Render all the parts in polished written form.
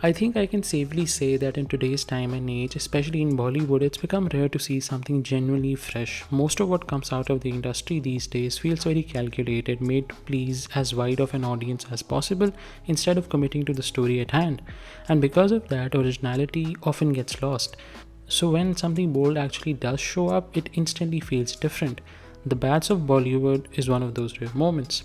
I think I can safely say that in today's time and age, especially in Bollywood, it's become rare to see something genuinely fresh. Most of what comes out of the industry these days feels very calculated, made to please as wide of an audience as possible instead of committing to the story at hand. And because of that, originality often gets lost. So when something bold actually does show up, it instantly feels different. The Bats of Bollywood is one of those rare moments.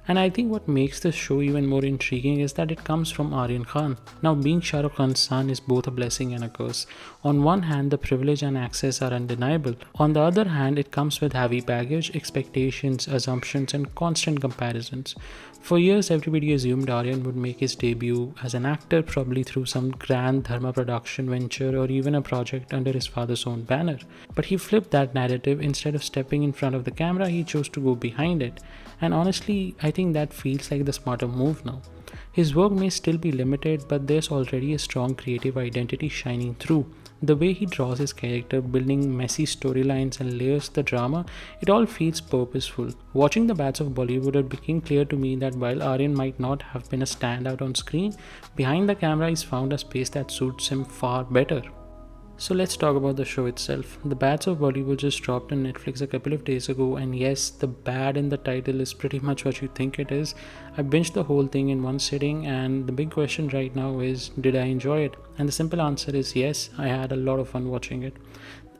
And I think what makes this show even more intriguing is that it comes from Aryan Khan. Now, being Shah Rukh Khan's son is both a blessing and a curse. On one hand, the privilege and access are undeniable. On the other hand, it comes with heavy baggage, expectations, assumptions, and constant comparisons. For years, everybody assumed Aryan would make his debut as an actor, probably through some grand Dharma production venture or even a project under his father's own banner. But he flipped that narrative. Instead of stepping in front of the camera, he chose to go behind it. And honestly, I think that feels like the smarter move now. His work may still be limited, but there's already a strong creative identity shining through. The way he draws his character, building messy storylines and layers the drama, it all feels purposeful. Watching the Bats of Bollywood, it became clear to me that while Aryan might not have been a standout on screen, behind the camera he's found a space that suits him far better. So let's talk about the show itself. The Bats of Bollywood just dropped on Netflix a couple of days ago, and yes, the bad in the title is pretty much what you think it is. I binged the whole thing in one sitting, and the big question right now is, did I enjoy it? And the simple answer is yes, I had a lot of fun watching it.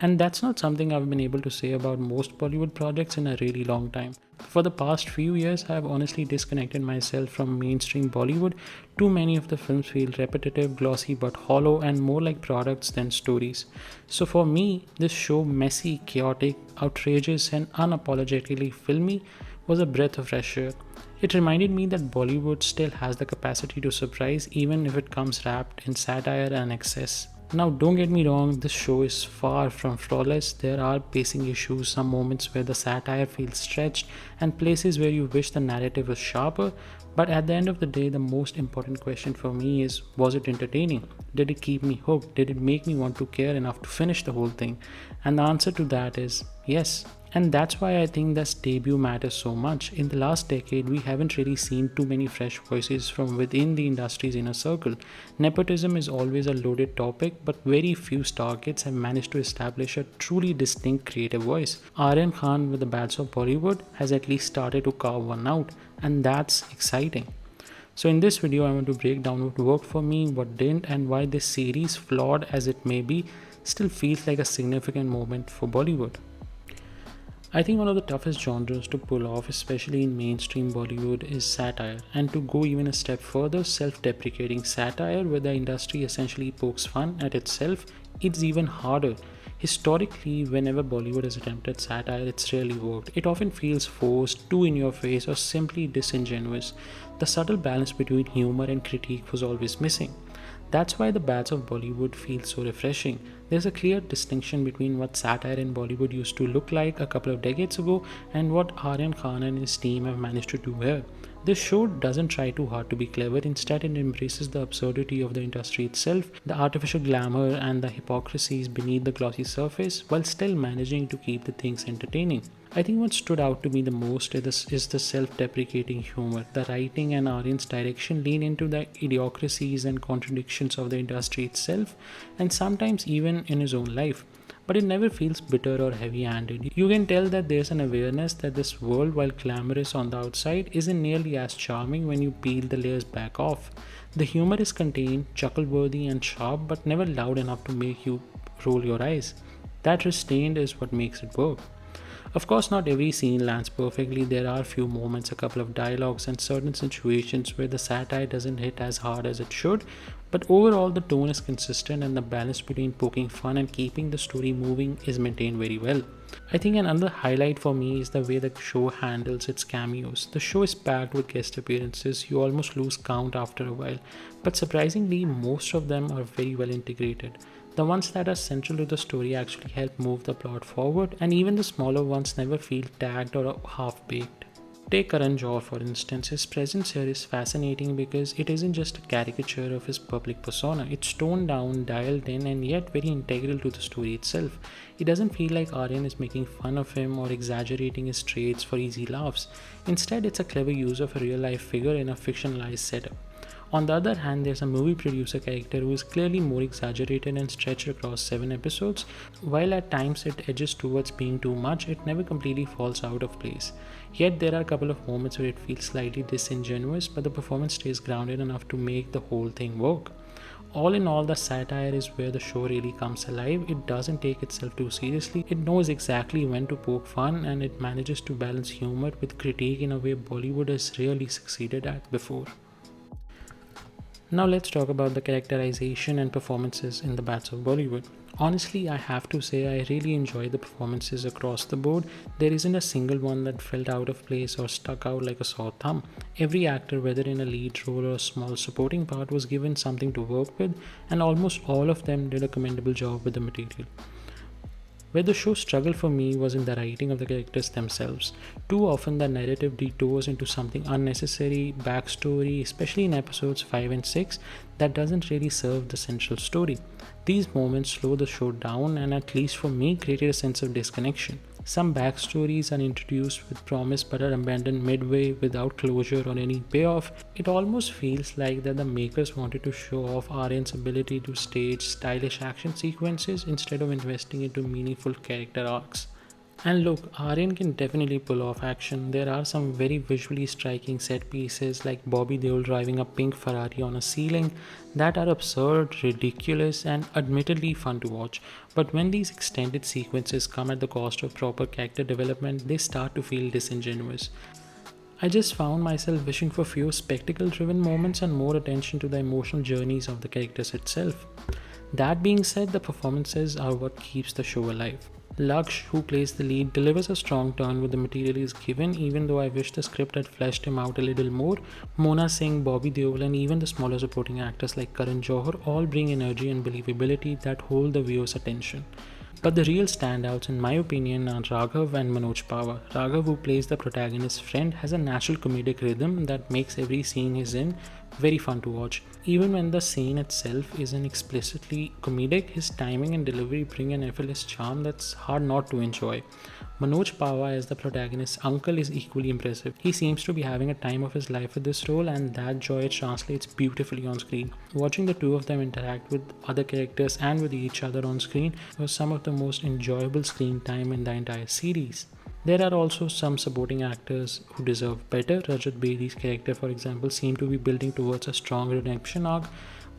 And that's not something I've been able to say about most Bollywood projects in a really long time. For the past few years, I have honestly disconnected myself from mainstream Bollywood. Too many of the films feel repetitive, glossy but hollow, and more like products than stories. So for me, this show, messy, chaotic, outrageous, and unapologetically filmy, was a breath of fresh air. It reminded me that Bollywood still has the capacity to surprise even if it comes wrapped in satire and excess. Now, don't get me wrong, this show is far from flawless. There are pacing issues, some moments where the satire feels stretched, and places where you wish the narrative was sharper. But at the end of the day, the most important question for me is, was it entertaining? Did it keep me hooked? Did it make me want to care enough to finish the whole thing? And the answer to that is yes. And that's why I think this debut matters so much. In the last decade, we haven't really seen too many fresh voices from within the industry's inner circle. Nepotism is always a loaded topic, but very few star kids have managed to establish a truly distinct creative voice. Aryan Khan with the Bats of Bollywood has at least started to carve one out, and that's exciting. So in this video, I want to break down what worked for me, what didn't, and why this series, flawed as it may be, still feels like a significant moment for Bollywood. I think one of the toughest genres to pull off, especially in mainstream Bollywood, is satire, and to go even a step further, self-deprecating satire where the industry essentially pokes fun at itself, it's even harder. Historically, whenever Bollywood has attempted satire, it's rarely worked. It often feels forced, too in your face, or simply disingenuous. The subtle balance between humor and critique was always missing. That's why the Bats of Bollywood feel so refreshing. There's a clear distinction between what satire in Bollywood used to look like a couple of decades ago and what Aryan Khan and his team have managed to do here. This show doesn't try too hard to be clever, instead it embraces the absurdity of the industry itself, the artificial glamour and the hypocrisies beneath the glossy surface, while still managing to keep the things entertaining. I think what stood out to me the most is the self-deprecating humor. The writing and Aryan's direction lean into the idiosyncrasies and contradictions of the industry itself, and sometimes even in his own life. But it never feels bitter or heavy-handed. You can tell that there's an awareness that this world, while glamorous on the outside, isn't nearly as charming when you peel the layers back off. The humor is contained, chuckle-worthy and sharp, but never loud enough to make you roll your eyes. That restraint is what makes it work. Of course, not every scene lands perfectly. There are few moments, a couple of dialogues, and certain situations where the satire doesn't hit as hard as it should. But overall, the tone is consistent and the balance between poking fun and keeping the story moving is maintained very well. I think another highlight for me is the way the show handles its cameos. The show is packed with guest appearances. You almost lose count after a while. But surprisingly, most of them are very well integrated. The ones that are central to the story actually help move the plot forward, and even the smaller ones never feel tagged or half-baked. Take Karan Johar for instance. His presence here is fascinating because it isn't just a caricature of his public persona. It's toned down, dialed in, and yet very integral to the story itself. It doesn't feel like Aryan is making fun of him or exaggerating his traits for easy laughs. Instead, it's a clever use of a real-life figure in a fictionalized setup. On the other hand, there's a movie producer character who is clearly more exaggerated and stretched across 7 episodes. While at times it edges towards being too much, it never completely falls out of place. Yet there are a couple of moments where it feels slightly disingenuous, but the performance stays grounded enough to make the whole thing work. All in all, the satire is where the show really comes alive. It doesn't take itself too seriously, it knows exactly when to poke fun, and it manages to balance humor with critique in a way Bollywood has rarely succeeded at before. Now let's talk about the characterization and performances in the Bats of Bollywood. Honestly, I have to say I really enjoy the performances across the board. There isn't a single one that felt out of place or stuck out like a sore thumb. Every actor, whether in a lead role or a small supporting part, was given something to work with, and almost all of them did a commendable job with the material. Where the show struggled for me was in the writing of the characters themselves. Too often, the narrative detours into something unnecessary, backstory, especially in episodes 5 and 6, that doesn't really serve the central story. These moments slow the show down and, at least for me, created a sense of disconnection. Some backstories are introduced with promise but are abandoned midway without closure or any payoff. It almost feels like that the makers wanted to show off Aryan's ability to stage stylish action sequences instead of investing into meaningful character arcs. And look, Aryan can definitely pull off action. There are some very visually striking set pieces like Bobby Deol driving a pink Ferrari on a ceiling that are absurd, ridiculous, and admittedly fun to watch. But when these extended sequences come at the cost of proper character development, they start to feel disingenuous. I just found myself wishing for fewer spectacle driven moments and more attention to the emotional journeys of the characters itself. That being said, the performances are what keeps the show alive. Laksh, who plays the lead, delivers a strong turn with the material he is given, even though I wish the script had fleshed him out a little more. Mona Singh, Bobby Deol, and even the smaller supporting actors like Karan Johar all bring energy and believability that hold the viewer's attention. But the real standouts, in my opinion, are Raghav and Manoj Pawar. Raghav, who plays the protagonist's friend, has a natural comedic rhythm that makes every scene he's in very fun to watch. Even when the scene itself isn't explicitly comedic, his timing and delivery bring an effortless charm that's hard not to enjoy. Manoj Pawar as the protagonist's uncle is equally impressive. He seems to be having a time of his life with this role, and that joy translates beautifully on screen. Watching the two of them interact with other characters and with each other on screen was some of the most enjoyable screen time in the entire series. There are also some supporting actors who deserve better. Rajat Bedi's character, for example, seemed to be building towards a strong redemption arc,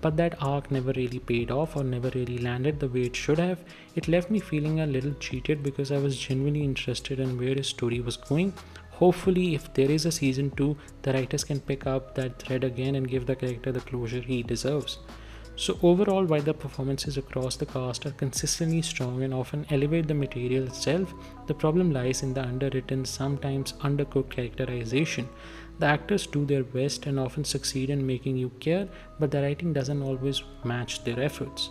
but that arc never really paid off or never really landed the way it should have. It left me feeling a little cheated because I was genuinely interested in where his story was going. Hopefully, if there is a season 2, the writers can pick up that thread again and give the character the closure he deserves. So overall, while the performances across the cast are consistently strong and often elevate the material itself, the problem lies in the underwritten, sometimes undercooked characterization. The actors do their best and often succeed in making you care, but the writing doesn't always match their efforts.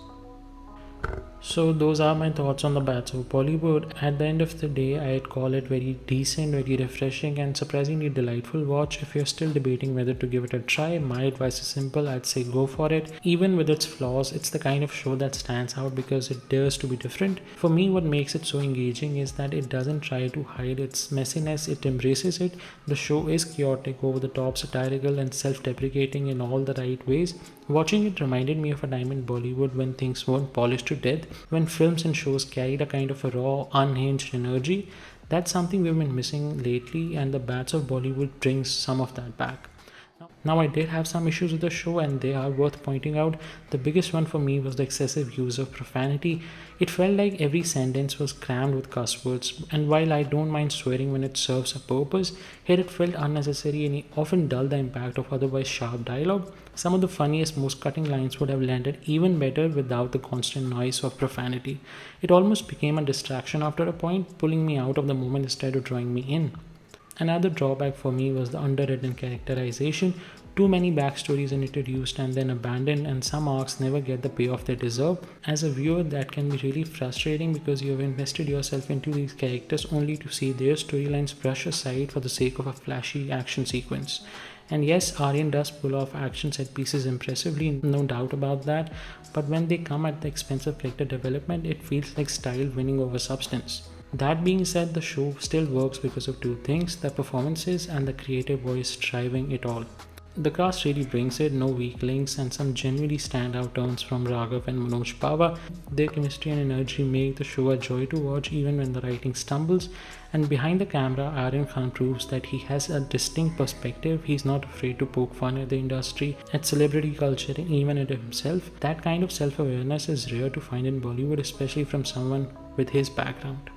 So those are my thoughts on the Bats of Bollywood. At the end of the day, I'd call it very decent, very refreshing, and surprisingly delightful watch. If you're still debating whether to give it a try, my advice is simple. I'd say go for it. Even with its flaws, it's the kind of show that stands out because it dares to be different. For me, what makes it so engaging is that it doesn't try to hide its messiness, it embraces it. The show is chaotic, over the top, satirical, and self-deprecating in all the right ways. Watching it reminded me of a time in Bollywood when things weren't polished to death, when films and shows carried a kind of a raw, unhinged energy. That's something we've been missing lately, and the Bats of Bollywood brings some of that back. Now, I did have some issues with the show, and they are worth pointing out. The biggest one for me was the excessive use of profanity. It felt like every sentence was crammed with cuss words, and while I don't mind swearing when it serves a purpose, here it felt unnecessary and it often dulled the impact of otherwise sharp dialogue. Some of the funniest, most cutting lines would have landed even better without the constant noise of profanity. It almost became a distraction after a point, pulling me out of the moment instead of drawing me in. Another drawback for me was the underwritten characterization. Too many backstories are introduced and then abandoned, and some arcs never get the payoff they deserve. As a viewer, that can be really frustrating because you have invested yourself into these characters only to see their storylines brush aside for the sake of a flashy action sequence. And yes, Aryan does pull off action set pieces impressively, no doubt about that, but when they come at the expense of character development, it feels like style winning over substance. That being said, the show still works because of two things: the performances and the creative voice driving it all. The cast really brings it, no weak links, and some genuinely standout turns from Raghav and Manoj Pava. Their chemistry and energy make the show a joy to watch even when the writing stumbles. And behind the camera, Aryan Khan proves that he has a distinct perspective. He's not afraid to poke fun at the industry, at celebrity culture, and even at himself. That kind of self awareness is rare to find in Bollywood, especially from someone with his background.